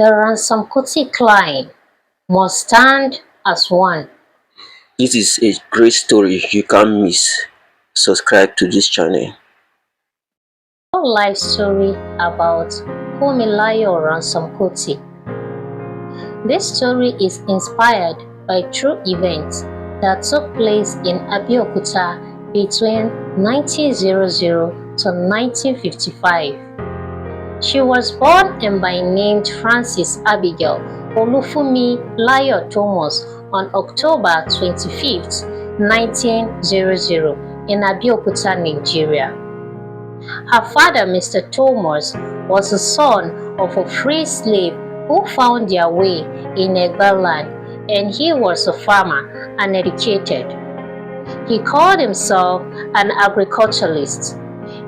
The Ransome Kuti clan must stand as one. This is a great story you can't miss. Subscribe to this channel. A life story about Fumilayo Ransome Kuti. This story is inspired by true events that took place in Abeokuta between 1900 to 1955. She was born and by named Frances Abigail Olufumilayo Thomas on October 25, 1900 in Abeokuta, Nigeria. Her father, Mr. Thomas, was the son of a free slave who found their way in Egba land, and he was a farmer and educated. He called himself an agriculturalist.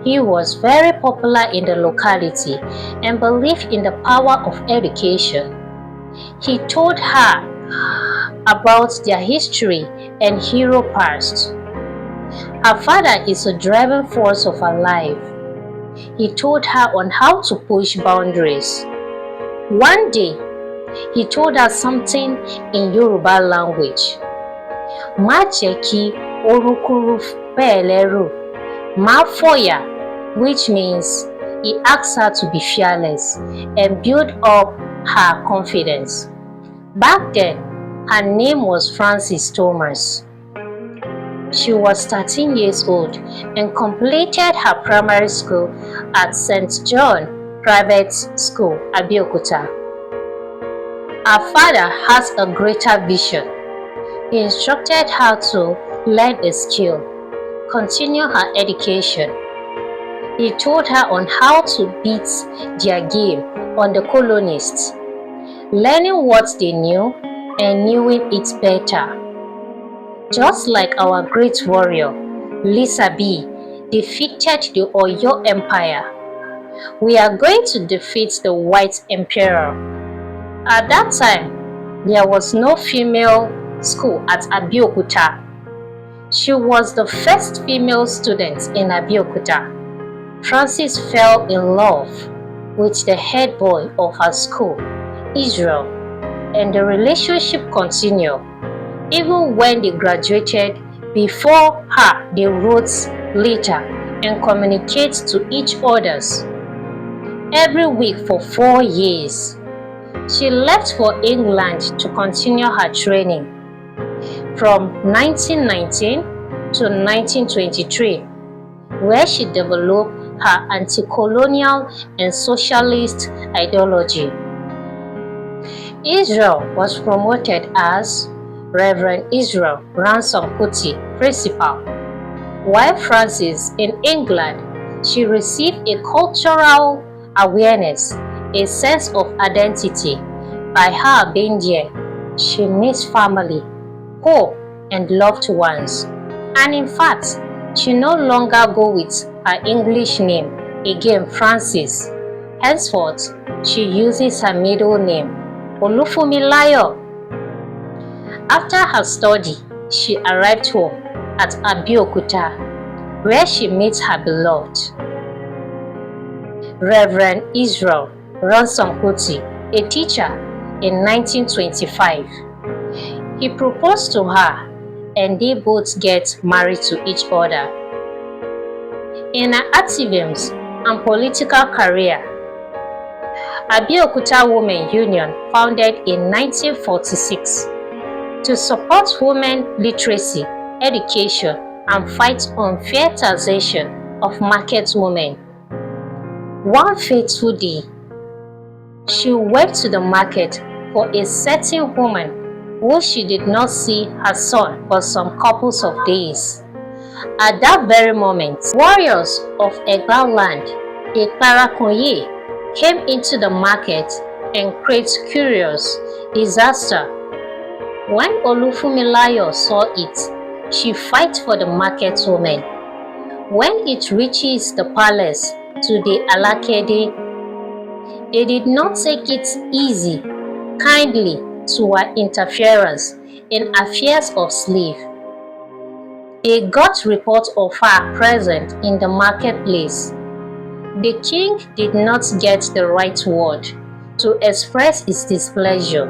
He was very popular in the locality and believed in the power of education. He told her about their history and hero past. Her father is a driving force of her life. He told her on how to push boundaries. One day, he told her something in Yoruba language. Ma jẹ́ kí orúkúrú bẹ́ẹ̀ lẹ́rù, ma fòyà, which means he asked her to be fearless and build up her confidence. Back then, her name was Frances Thomas. She was 13 years old and completed her primary school at St. John Private School, Abeokuta. Her father has a greater vision. He instructed her to learn a skill, continue her education. He told her on how to beat their game on the colonists, learning what they knew and knowing it better. Just like our great warrior, Lisa B, defeated the Oyo Empire, we are going to defeat the White Emperor. At that time, there was no female school at Abeokuta. She was the first female student in Abeokuta. Frances fell in love with the head boy of her school, Israel, and the relationship continued. Even when they graduated, before her they wrote letters and communicated to each other every week for 4 years. She left for England to continue her training. From 1919 to 1923, where she developed her anti-colonial and socialist ideology. Israel was promoted as Reverend Israel Ransome Kuti, Principal, while Frances in England, she received a cultural awareness, a sense of identity. By her being there, she meets family, hope, and loved ones. And in fact, she no longer goes with her English name again, Frances. Henceforth, she uses her middle name, Olufumilayo. After her study, she arrived home at Abeokuta, where she meets her beloved, Reverend Israel Ransome Kuti, a teacher, in 1925. He proposed to her and they both get married to each other. In her activism and political career, Abeokuta Women Union, founded in 1946, to support women literacy, education, and fight unfair taxation of market women. One fateful day, she went to the market for a certain woman who she did not see her son for some couples of days. At that very moment, warriors of Egba land, the Parakonye, came into the market and created curious disaster. When Olufumilayo saw it, she fight for the market woman. When it reaches the palace to the Alakede, they did not take it easy, kindly to her interference in affairs of slave. They got report of her present in the marketplace. The king did not get the right word to express his displeasure.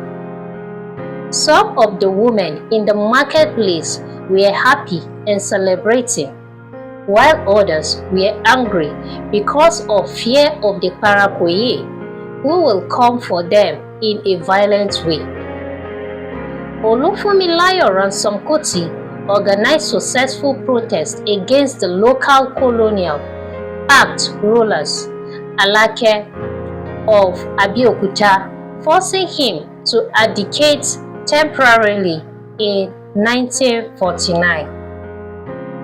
Some of the women in the marketplace were happy and celebrating, while others were angry because of fear of the Parakoye, who will come for them in a violent way. Fumilayo Ransome Kuti organized successful protests against the local colonial act rulers, Alake of Abeokuta, forcing him to abdicate temporarily in 1949.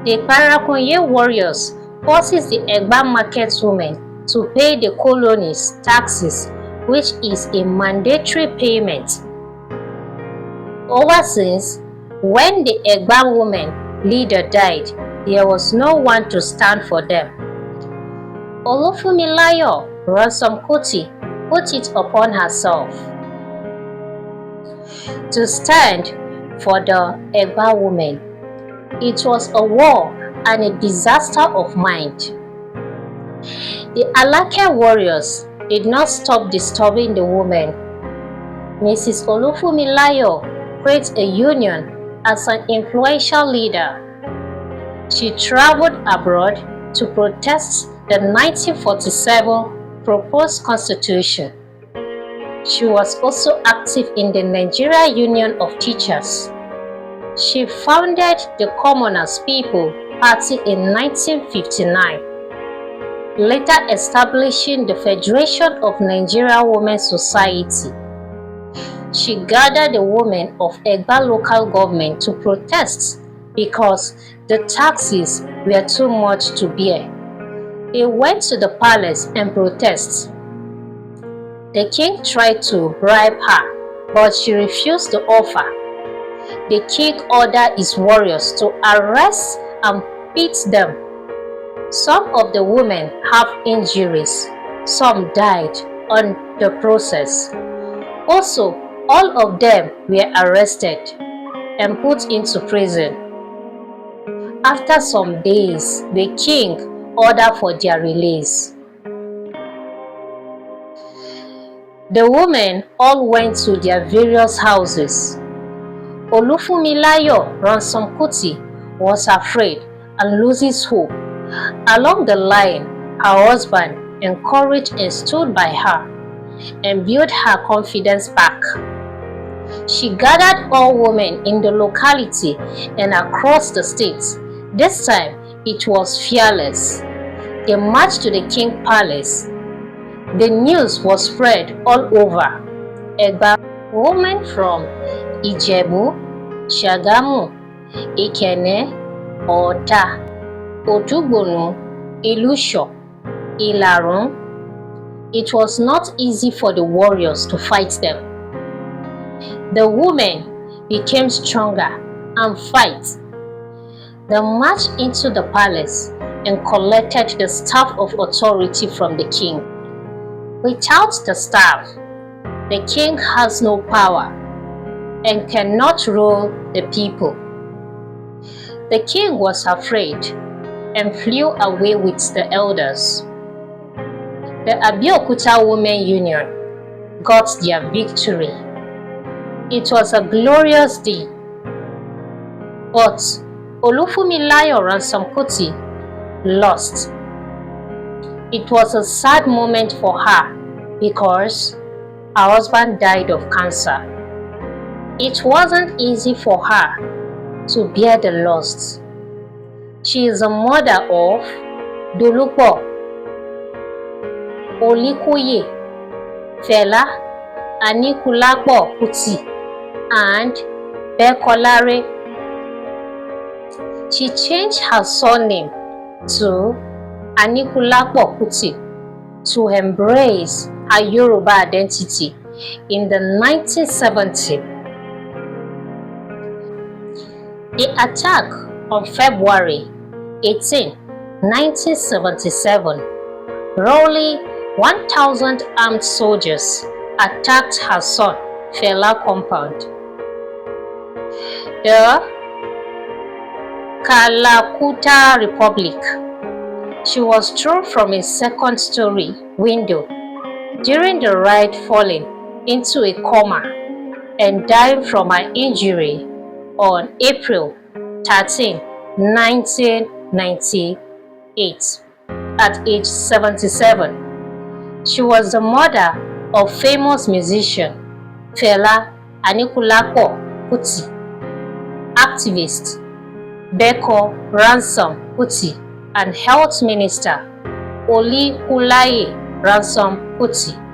The Parakoye warriors forces the Egba market women to pay the colony's taxes, which is a mandatory payment. Ever since, when the Egba woman leader died, there was no one to stand for them. Fumilayo Ransome Kuti put it upon herself to stand for the Egba women. It was a war and a disaster of mind. The Alake warriors did not stop disturbing the women. Mrs. Fumilayo created a union as an influential leader. She traveled abroad to protest the 1947 proposed constitution. She was also active in the Nigeria Union of Teachers. She founded the Commoners People Party in 1959, later establishing the Federation of Nigeria Women's Society. She gathered the women of Egba local government to protest because the taxes were too much to bear. They went to the palace and protested. The king tried to bribe her, but she refused the offer. The king ordered his warriors to arrest and beat them. Some of the women have injuries. Some died on the process. Also, all of them were arrested and put into prison. After some days, the king ordered for their release. The women all went to their various houses. Fumilayo Ransome Kuti was afraid and loses hope. Along the line, her husband encouraged and stood by her and built her confidence back. She gathered all women in the locality and across the state. This time, it was fearless. They marched to the King's Palace. The news was spread all over. Egba women from Ijebu, Shagamu, Ikene, Ota, Otugbonu, Ilusho, Ilarun. It was not easy for the warriors to fight them. The women became stronger and fight. They marched into the palace and collected the staff of authority from the king. Without the staff, the king has no power and cannot rule the people. The king was afraid and flew away with the elders. The Abeokuta Women Union got their victory. It was a glorious day. But Fumilayo Ransome Kuti lost. It was a sad moment for her because her husband died of cancer. It wasn't easy for her to bear the loss. She is a mother of Dolupo, Olikoye, Fela, Anikulapo Kuti, and Bekolare. She changed her surname to Anikulapo Kuti to embrace her Yoruba identity in the 1970s. The attack on February 18, 1977, roughly 1,000 armed soldiers attacked her son, Fela compound. The Kalakuta Republic. She was thrown from a second-story window during the ride falling into a coma and dying from her injury on April 13, 1998 at age 77. She was the mother of famous musician Fela Anikulapo Kuti, activist Beko Ransome Kuti, and health minister Fumilayo Ransome Kuti.